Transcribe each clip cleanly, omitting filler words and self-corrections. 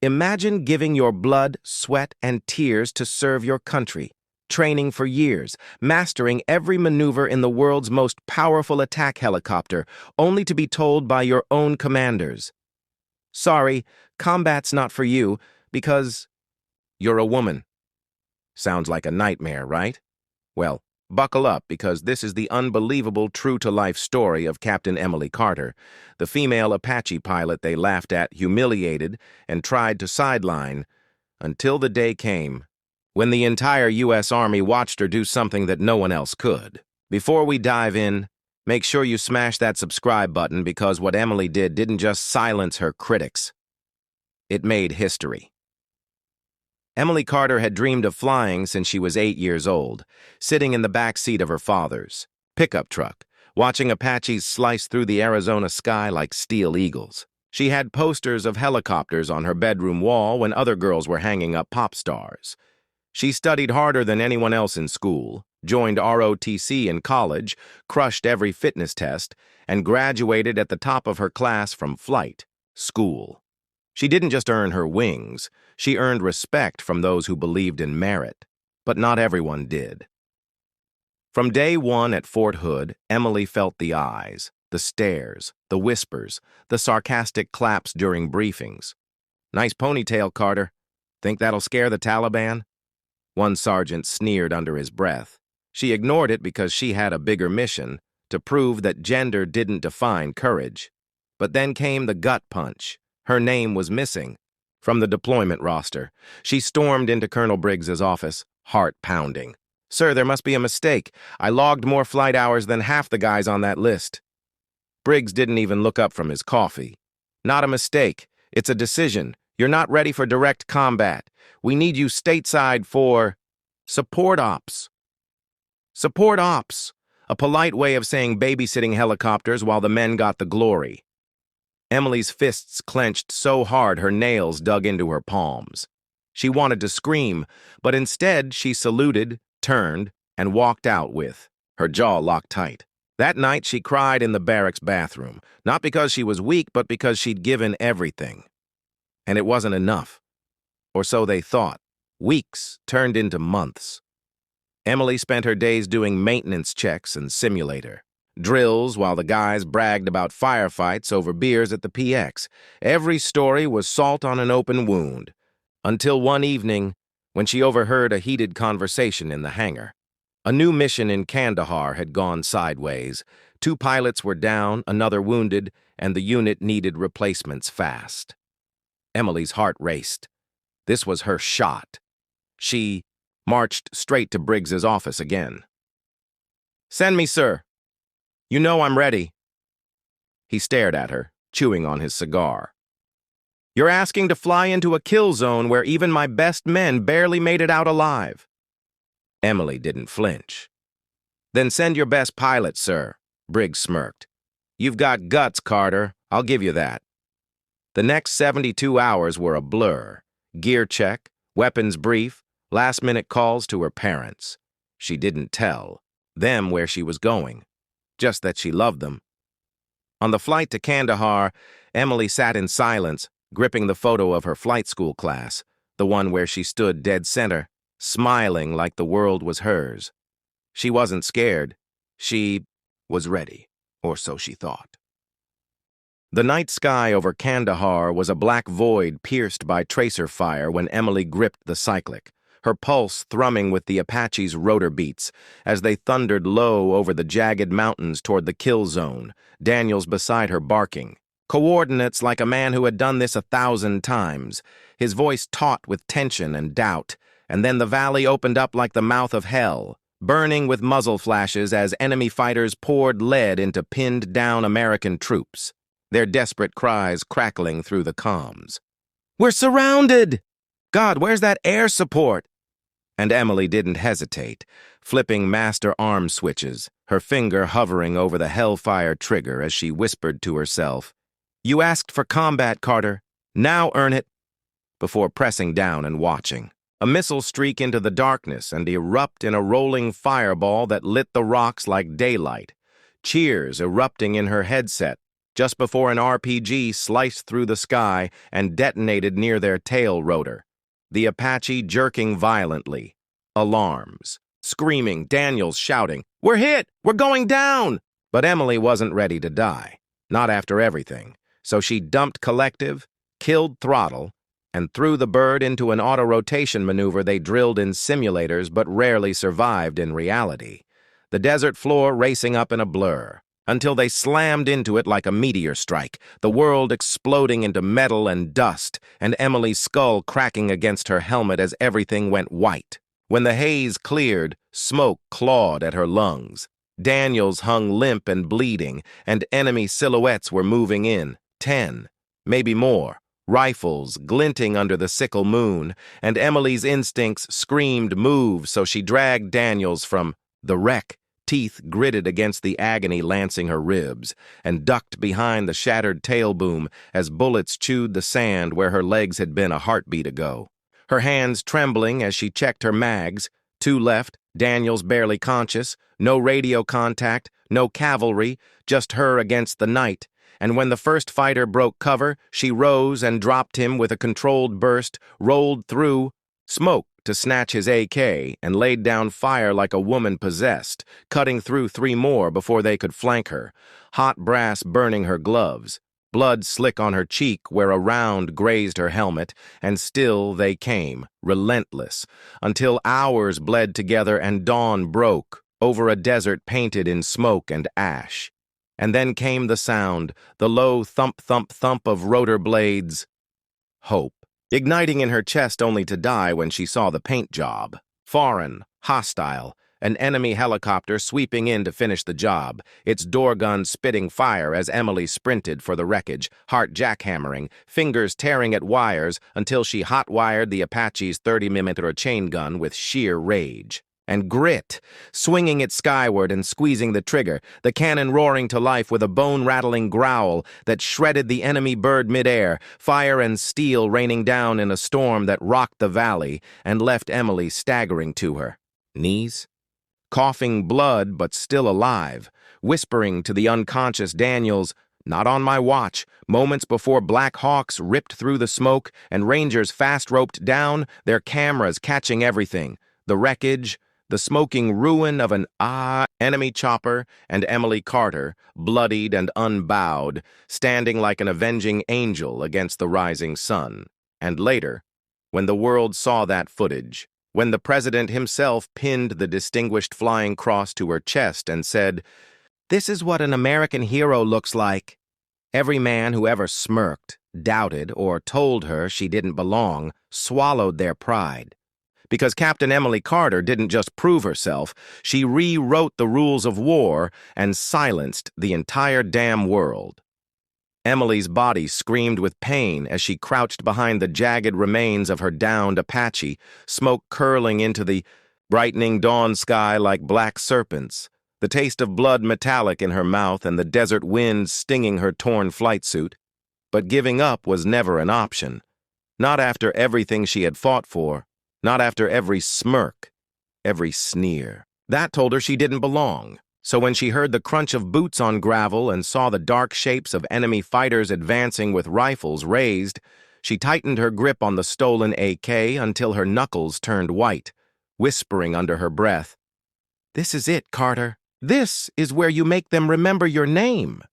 Imagine giving your blood, sweat, and tears to serve your country, training for years, mastering every maneuver in the world's most powerful attack helicopter, only to be told by your own commanders, "Sorry, combat's not for you because you're a woman." Sounds like a nightmare, right? Well, buckle up because this is the unbelievable true-to-life story of Captain Emily Carter, the female Apache pilot they laughed at, humiliated, and tried to sideline, until the day came when the entire U.S. Army watched her do something that no one else could. Before we dive in, make sure you smash that subscribe button because what Emily did didn't just silence her critics. It made history. Emily Carter had dreamed of flying since she was 8 years old, sitting in the back seat of her father's pickup truck, watching Apaches slice through the Arizona sky like steel eagles. She had posters of helicopters on her bedroom wall when other girls were hanging up pop stars. She studied harder than anyone else in school, joined ROTC in college, crushed every fitness test, and graduated at the top of her class from flight school. She didn't just earn her wings, she earned respect from those who believed in merit, but not everyone did. From day one at Fort Hood, Emily felt the eyes, the stares, the whispers, the sarcastic claps during briefings. "Nice ponytail, Carter. Think that'll scare the Taliban?" One sergeant sneered under his breath. She ignored it because she had a bigger mission, to prove that gender didn't define courage. But then came the gut punch. Her name was missing from the deployment roster. She stormed into Colonel Briggs's office, heart pounding. "Sir, there must be a mistake. I logged more flight hours than half the guys on that list." Briggs didn't even look up from his coffee. "Not a mistake. It's a decision. You're not ready for direct combat. We need you stateside for support ops." Support ops, a polite way of saying babysitting helicopters while the men got the glory. Emily's fists clenched so hard her nails dug into her palms. She wanted to scream, but instead she saluted, turned, and walked out with her jaw locked tight. That night she cried in the barracks bathroom, not because she was weak, but because she'd given everything. And it wasn't enough. Or so they thought. Weeks turned into months. Emily spent her days doing maintenance checks and simulator drills while the guys bragged about firefights over beers at the PX. Every story was salt on an open wound, until one evening when she overheard a heated conversation in the hangar. A new mission in Kandahar had gone sideways. 2 pilots were down, another wounded, and the unit needed replacements fast. Emily's heart raced. This was her shot. She marched straight to Briggs's office again. "Send me, sir. You know I'm ready." He stared at her, chewing on his cigar. "You're asking to fly into a kill zone where even my best men barely made it out alive." Emily didn't flinch. "Then send your best pilot, sir," Briggs smirked. "You've got guts, Carter. I'll give you that." The next 72 hours were a blur. Gear check, weapons brief, last-minute calls to her parents. She didn't tell them where she was going, just that she loved them. On the flight to Kandahar, Emily sat in silence, gripping the photo of her flight school class, the one where she stood dead center, smiling like the world was hers. She wasn't scared. She was ready, or so she thought. The night sky over Kandahar was a black void pierced by tracer fire when Emily gripped the cyclic, her pulse thrumming with the Apache's rotor beats as they thundered low over the jagged mountains toward the kill zone, Daniels beside her barking. Coordinates like a man who had done this 1,000 times, his voice taut with tension and doubt, and then the valley opened up like the mouth of hell, burning with muzzle flashes as enemy fighters poured lead into pinned-down American troops, their desperate cries crackling through the comms. "We're surrounded! God, where's that air support?" And Emily didn't hesitate, flipping master arm switches, her finger hovering over the hellfire trigger as she whispered to herself, "You asked for combat, Carter. Now earn it," before pressing down and watching. A missile streak into the darkness and erupt in a rolling fireball that lit the rocks like daylight. Cheers erupting in her headset, just before an RPG sliced through the sky and detonated near their tail rotor. The Apache jerking violently. Alarms. Screaming, Daniels shouting, "We're hit! We're going down!" But Emily wasn't ready to die. Not after everything. So she dumped collective, killed throttle, and threw the bird into an auto-rotation maneuver they drilled in simulators but rarely survived in reality. The desert floor racing up in a blur, until they slammed into it like a meteor strike, the world exploding into metal and dust, and Emily's skull cracking against her helmet as everything went white. When the haze cleared, smoke clawed at her lungs. Daniels hung limp and bleeding, and enemy silhouettes were moving in, 10, maybe more, rifles glinting under the sickle moon, and Emily's instincts screamed move, so she dragged Daniels from the wreck, teeth gritted against the agony lancing her ribs, and ducked behind the shattered tail boom as bullets chewed the sand where her legs had been a heartbeat ago. Her hands trembling as she checked her mags, 2 left, Daniels barely conscious, no radio contact, no cavalry, just her against the night. And when the first fighter broke cover, she rose and dropped him with a controlled burst, rolled through smoke to snatch his AK, and laid down fire like a woman possessed, cutting through 3 more before they could flank her, hot brass burning her gloves. Blood slick on her cheek where a round grazed her helmet, and still they came, relentless, until hours bled together and dawn broke over a desert painted in smoke and ash. And then came the sound, the low thump-thump-thump of rotor blades. Hope, igniting in her chest only to die when she saw the paint job. Foreign, hostile, an enemy helicopter sweeping in to finish the job, its door gun spitting fire as Emily sprinted for the wreckage, heart jackhammering, fingers tearing at wires until she hot-wired the Apache's 30mm chain gun with sheer rage. And grit, swinging it skyward and squeezing the trigger, the cannon roaring to life with a bone-rattling growl that shredded the enemy bird midair, fire and steel raining down in a storm that rocked the valley and left Emily staggering to her knees. Coughing blood but still alive, whispering to the unconscious Daniels, "Not on my watch," moments before Black Hawks ripped through the smoke and Rangers fast-roped down, their cameras catching everything, the wreckage, the smoking ruin of an enemy chopper, and Emily Carter, bloodied and unbowed, standing like an avenging angel against the rising sun. And later, when the world saw that footage, when the president himself pinned the Distinguished Flying Cross to her chest and said, "This is what an American hero looks like," every man who ever smirked, doubted, or told her she didn't belong swallowed their pride. Because Captain Emily Carter didn't just prove herself, she rewrote the rules of war and silenced the entire damn world. Emily's body screamed with pain as she crouched behind the jagged remains of her downed Apache, smoke curling into the brightening dawn sky like black serpents, the taste of blood metallic in her mouth and the desert wind stinging her torn flight suit. But giving up was never an option. Not after everything she had fought for, not after every smirk, every sneer. That told her she didn't belong. So when she heard the crunch of boots on gravel and saw the dark shapes of enemy fighters advancing with rifles raised, she tightened her grip on the stolen AK until her knuckles turned white, whispering under her breath, "This is it, Carter. This is where you make them remember your name."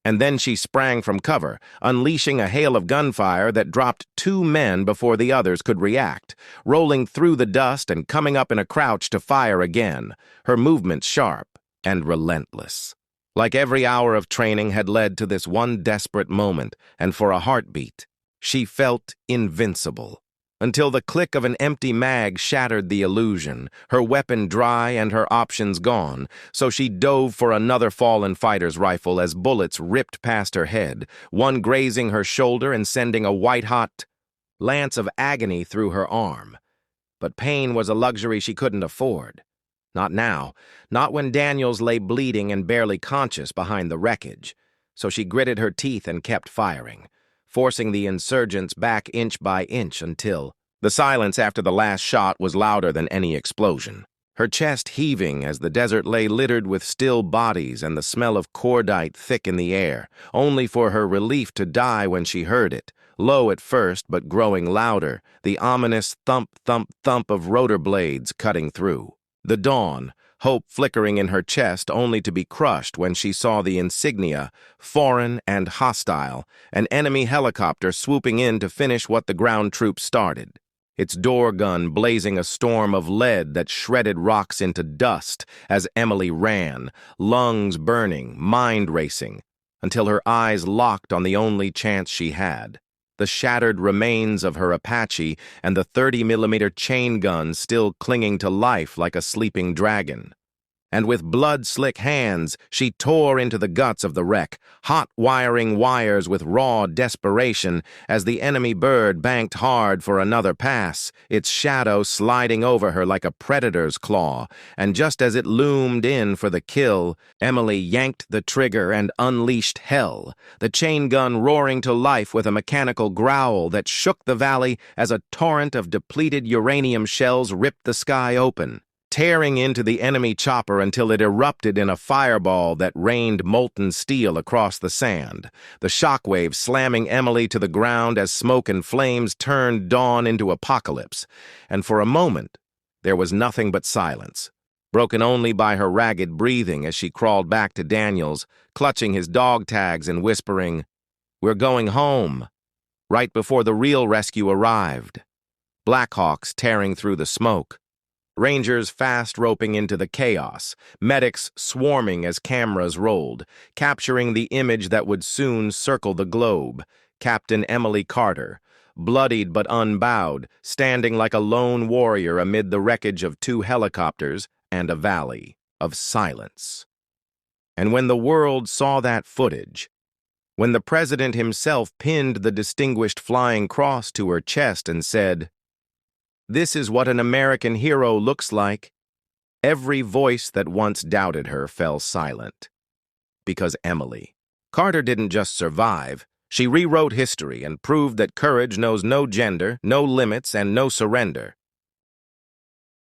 And then she sprang from cover, unleashing a hail of gunfire that dropped 2 men before the others could react, rolling through the dust and coming up in a crouch to fire again, her movements sharp and relentless. Like every hour of training had led to this one desperate moment, and for a heartbeat, she felt invincible. Until the click of an empty mag shattered the illusion, her weapon dry and her options gone, so she dove for another fallen fighter's rifle as bullets ripped past her head, one grazing her shoulder and sending a white-hot lance of agony through her arm. But pain was a luxury she couldn't afford. Not now, not when Daniels lay bleeding and barely conscious behind the wreckage. So she gritted her teeth and kept firing, forcing the insurgents back inch by inch until the silence after the last shot was louder than any explosion. her chest heaving as the desert lay littered with still bodies and the smell of cordite thick in the air, only for her relief to die when she heard it, low at first but growing louder, the ominous thump, thump, thump of rotor blades cutting through. The dawn, hope flickering in her chest only to be crushed when she saw the insignia, foreign and hostile, an enemy helicopter swooping in to finish what the ground troops started. Its door gun blazing a storm of lead that shredded rocks into dust as Emily ran, lungs burning, mind racing, until her eyes locked on the only chance she had. The shattered remains of her Apache and the 30mm chain gun still clinging to life like a sleeping dragon. And with blood-slick hands, she tore into the guts of the wreck, hot-wiring wires with raw desperation as the enemy bird banked hard for another pass, its shadow sliding over her like a predator's claw. And just as it loomed in for the kill, Emily yanked the trigger and unleashed hell, the chain gun roaring to life with a mechanical growl that shook the valley as a torrent of depleted uranium shells ripped the sky open, tearing into the enemy chopper until it erupted in a fireball that rained molten steel across the sand, the shockwave slamming Emily to the ground as smoke and flames turned dawn into apocalypse. And for a moment, there was nothing but silence, broken only by her ragged breathing as she crawled back to Daniels, clutching his dog tags and whispering, "We're going home," right before the real rescue arrived. Blackhawks tearing through the smoke, Rangers fast roping into the chaos, medics swarming as cameras rolled, capturing the image that would soon circle the globe. Captain Emily Carter, bloodied but unbowed, standing like a lone warrior amid the wreckage of 2 helicopters and a valley of silence. And when the world saw that footage, when the president himself pinned the Distinguished Flying Cross to her chest and said, "This is what an American hero looks like," every voice that once doubted her fell silent. Because Emily Carter didn't just survive, she rewrote history and proved that courage knows no gender, no limits, and no surrender.